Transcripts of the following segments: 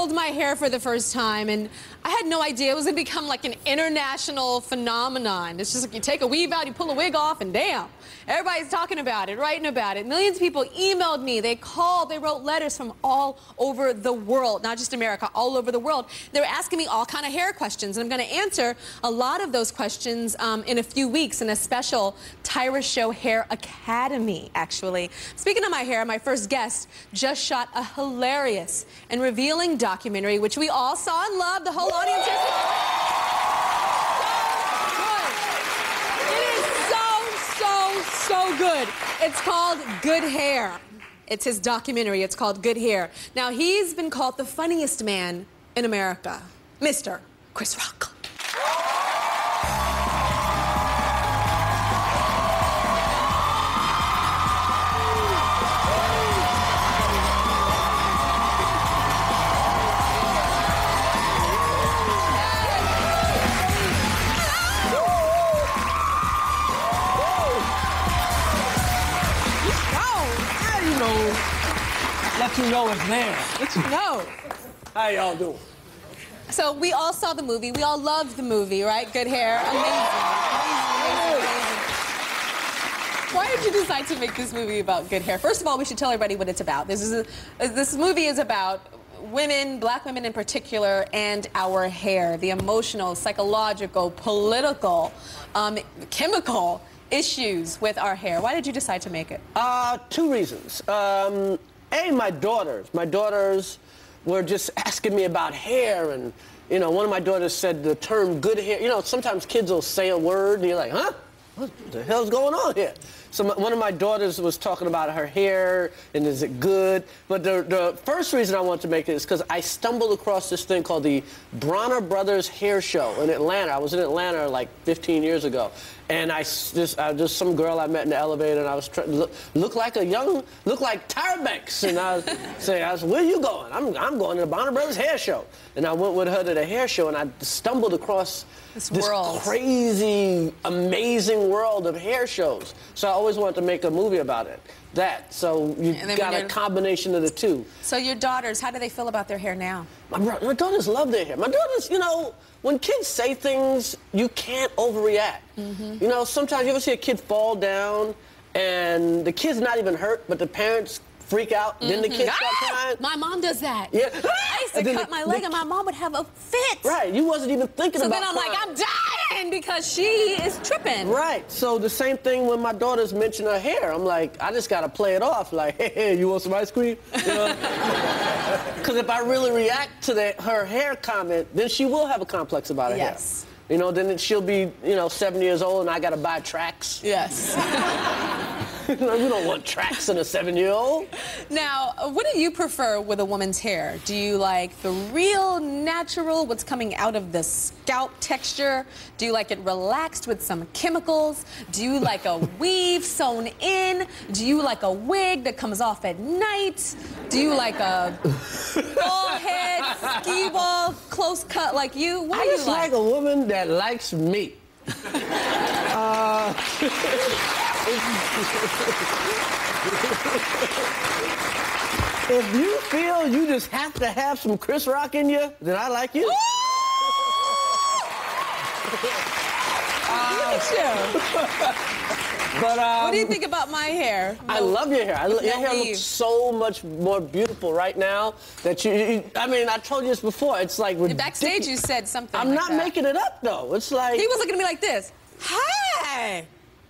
unveiled my hair for the first time, and I had no idea it was going to become like an international phenomenon. It's just like you take a weave out, you pull a wig off, and damn, everybody's talking about it, writing about it. Millions of people emailed me, they called, they wrote letters from all over the world, not just America, all over the world. They were asking me all kind of hair questions, and I'm going to answer a lot of those questions in a few weeks in a special Tyra Show Hair Academy, actually. Speaking of my hair, my first guest just shot a hilarious and revealing documentary, which we all saw and loved. The whole audience is so good. It's called Good Hair. It's his documentary. It's called Good Hair. Now, he's been called the funniest man in America, Mr. Chris Rock. Let you know it's there. Let you know. How y'all doing? So we all saw the movie. We all loved the movie, right? Good Hair. Amazing. Why did you decide to make this movie about good hair? First of all, we should tell everybody what it's about. This movie is about women, black women in particular, and our hair. The emotional, psychological, political, chemical issues with our hair. Why did you decide to make it? Two reasons. My daughters were just asking me about hair, and, you know, one of my daughters said the term good hair. You know, sometimes kids will say a word, and you're like, huh? What the hell's going on here? So one of my daughters was talking about her hair, and is it good? But the first reason I wanted to make it is because I stumbled across this thing called the Bronner Brothers Hair Show in Atlanta. I was in Atlanta like 15 years ago. And just some girl I met in the elevator, and I was trying to look like Tyra Banks. And I was saying, where you going? I'm going to the Bronner Brothers Hair Show. And I went with her to the hair show, and I stumbled across this crazy, amazing world of hair shows. So I always wanted to make a movie about it. So you got a combination of the two. So your daughters, how do they feel about their hair now? My daughters love their hair. My daughters, you know, when kids say things, you can't overreact. Mm-hmm. You know, sometimes you ever see a kid fall down and the kid's not even hurt, but the parents freak out, then the kids start crying. My mom does that. Yeah. I used to cut my leg and my mom would have a fit. Right, you wasn't even thinking about So then I'm crying. like, I'm dying because she is tripping. Right, so the same thing when my daughters mention her hair. I'm like, I just gotta play it off like, hey, you want some ice cream? You know? Because if I really react to her hair comment, then she will have a complex about her hair. You know, then she'll be, you know, 7 years old and I gotta buy tracks. Yes. We don't want tracks in a 7-year-old. Now, what do you prefer with a woman's hair? Do you like the real natural, what's coming out of the scalp texture? Do you like it relaxed with some chemicals? Do you like a weave sewn in? Do you like a wig that comes off at night? Do you like a ball head, ski ball, close cut like you? What do you just like a woman that likes me. If you feel you just have to have some Chris Rock in you, then I like you. But what do you think about my hair? I love your hair. Your hair looks so much more beautiful right now that I mean, I told you this before. It's like ridiculous. Backstage you said something I'm not making it up, though. It's like... He was looking at me like this. Hey!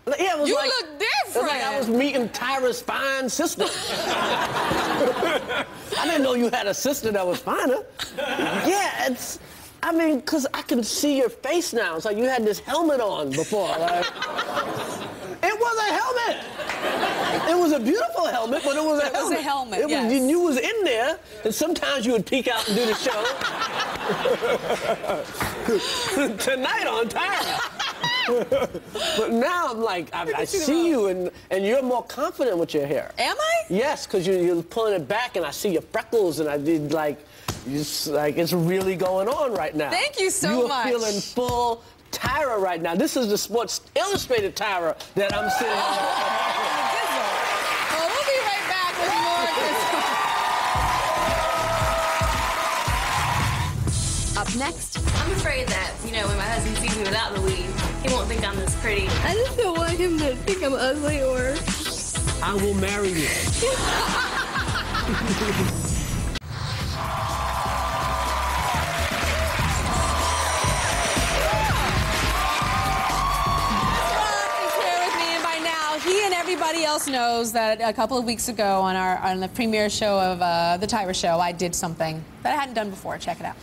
Yeah, it was you like, look different. It was like I was meeting Tyra's fine sister. I didn't know you had a sister that was finer. Yeah, I mean, because I can see your face now. It's like you had this helmet on before. Like, it was a helmet. It was a beautiful helmet, but it was a helmet. It was a helmet, yes. You was in there, and sometimes you would peek out and do the show. Tonight on Tyra. But now I'm like, I see you, and you're more confident with your hair. Am I? Yes, because you're pulling it back, and I see your freckles, and I did like it's really going on right now. Thank you so much. You're feeling full Tyra right now. This is the Sports Illustrated Tyra that I'm sitting on. Well, we'll be right back with more of this. Up next. I'm afraid that, you know, when my husband sees me without the weave, he won't think I'm this pretty. I just don't want him to think I'm ugly or... I will marry you. Everybody else knows that a couple of weeks ago on the premiere show of The Tyra Show, I did something that I hadn't done before. Check it out.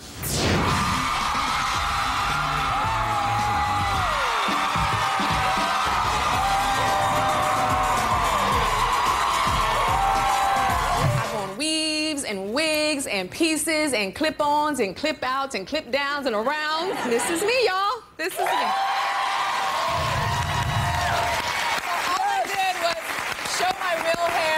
I've worn weaves and wigs and pieces and clip-ons and clip-outs and clip-downs and arounds. This is me, y'all. This is me.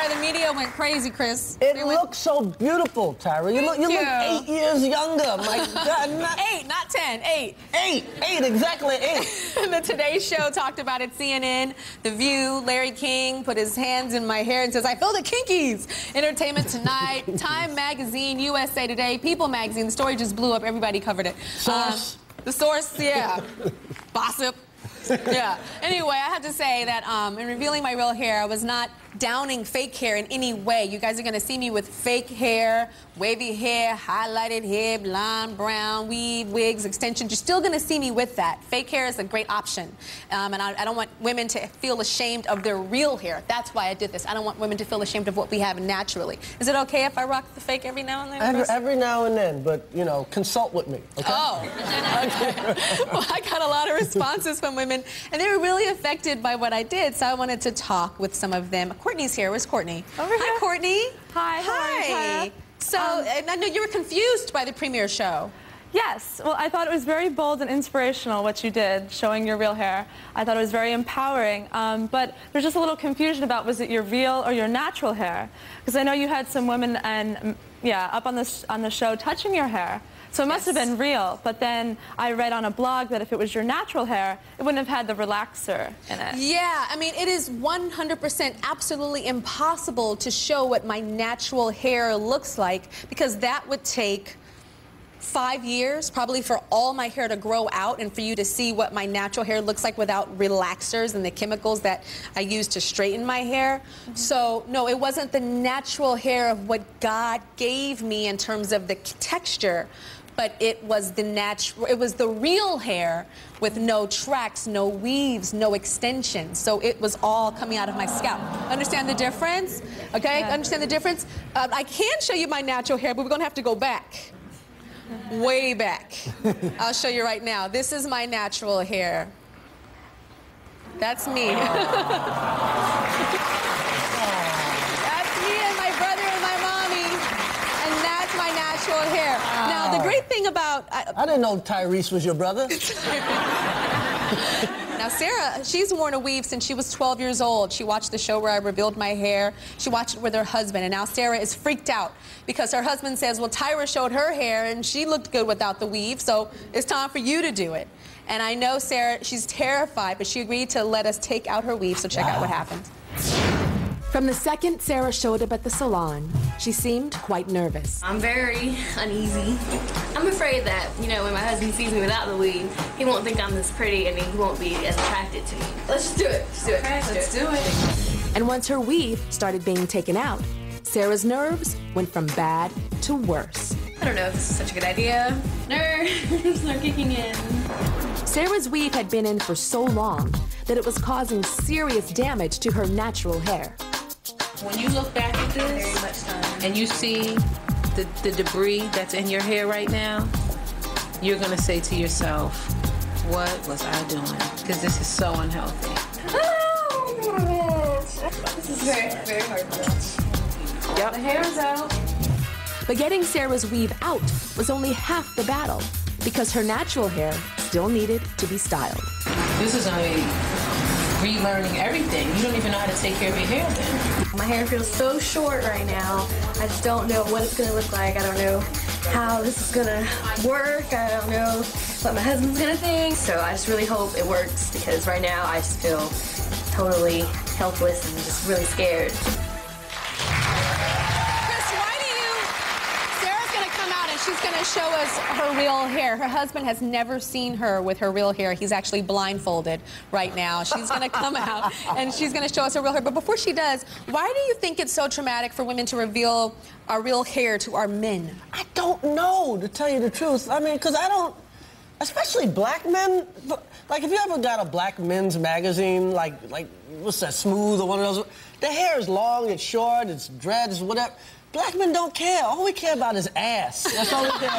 The media went crazy, Chris. It looks so beautiful, Tyra. You look 8 years younger. My God, 8, not 10. 8. 8, exactly 8. The Today Show talked about it. CNN, The View, Larry King put his hands in my hair and says, "I feel the kinkies." Entertainment Tonight, Time Magazine, USA Today, People Magazine. The story just blew up. Everybody covered it. Source. The Source, yeah. Gossip. Yeah. Anyway, I have to say that in revealing my real hair, I was not downing fake hair in any way. You guys are going to see me with fake hair, wavy hair, highlighted hair, blonde, brown, weave, wigs, extensions. You're still going to see me with that. Fake hair is a great option. And I don't want women to feel ashamed of their real hair. That's why I did this. I don't want women to feel ashamed of what we have naturally. Is it okay if I rock the fake every now and then? Every now and then, but, you know, consult with me, okay? Oh, okay. Well, I got a lot of responses from women, and they were really affected by what I did, so I wanted to talk with some of them. Courtney's here. Where's Courtney? Over here. Hi, Courtney. Hi. How are you, Tyra? So, and I know you were confused by the premiere show. Yes. Well, I thought it was very bold and inspirational what you did, showing your real hair. I thought it was very empowering. But there's just a little confusion about, was it your real or your natural hair? Because I know you had some women up on the show touching your hair. So it must have been real, but then I read on a blog that if it was your natural hair, it wouldn't have had the relaxer in it. Yeah, I mean, it is 100% absolutely impossible to show what my natural hair looks like, because that would take 5 years, probably, for all my hair to grow out and for you to see what my natural hair looks like without relaxers and the chemicals that I use to straighten my hair. So, no, it wasn't the natural hair of what God gave me in terms of the texture, but it was the real hair with no tracks, no weaves, no extensions. So it was all coming out of my scalp. Understand the difference? Okay, understand the difference? I can show you my natural hair, but we're gonna have to go back. Way back. I'll show you right now. This is my natural hair. That's me. That's me and my brother and my mommy. And that's my natural hair. Now, the great thing about... I didn't know Tyrese was your brother. Now, Sarah, she's worn a weave since she was 12 years old. She watched the show where I revealed my hair. She watched it with her husband, and now Sarah is freaked out because her husband says, well, Tyra showed her hair, and she looked good without the weave, so it's time for you to do it. And I know Sarah, she's terrified, but she agreed to let us take out her weave, so check out what happened. From the second Sarah showed up at the salon, she seemed quite nervous. I'm very uneasy. I'm afraid that, you know, when my husband sees me without the weave, he won't think I'm this pretty and he won't be as attracted to me. Let's just do it. Let's do it. Okay, let's do it. And once her weave started being taken out, Sarah's nerves went from bad to worse. I don't know if this is such a good idea. Nerves are kicking in. Sarah's weave had been in for so long that it was causing serious damage to her natural hair. When you look back at this and you see the debris that's in your hair right now, you're gonna say to yourself, what was I doing? Because this is so unhealthy. This is very, very hard to watch. Yep. The hair is out. But getting Sarah's weave out was only half the battle, because her natural hair still needed to be styled. This is relearning everything. You don't even know how to take care of your hair then. My hair feels so short right now. I just don't know what it's gonna look like. I don't know how this is gonna work. I don't know what my husband's gonna think. So I just really hope it works, because right now I just feel totally helpless and just really scared. Chris, why do you... Sarah's gonna come out and she's gonna going to show us her real hair. Her husband has never seen her with her real hair. He's actually blindfolded right now. She's going to come out and she's going to show us her real hair. But before she does, why do you think it's so traumatic for women to reveal our real hair to our men? I don't know, to tell you the truth. I mean, because I don't, especially black men. Like, if you ever got a black men's magazine, like what's that, Smooth or one of those, the hair is long, it's short, it's dreads, whatever. Black men don't care. All we care about is ass. That's all we care about.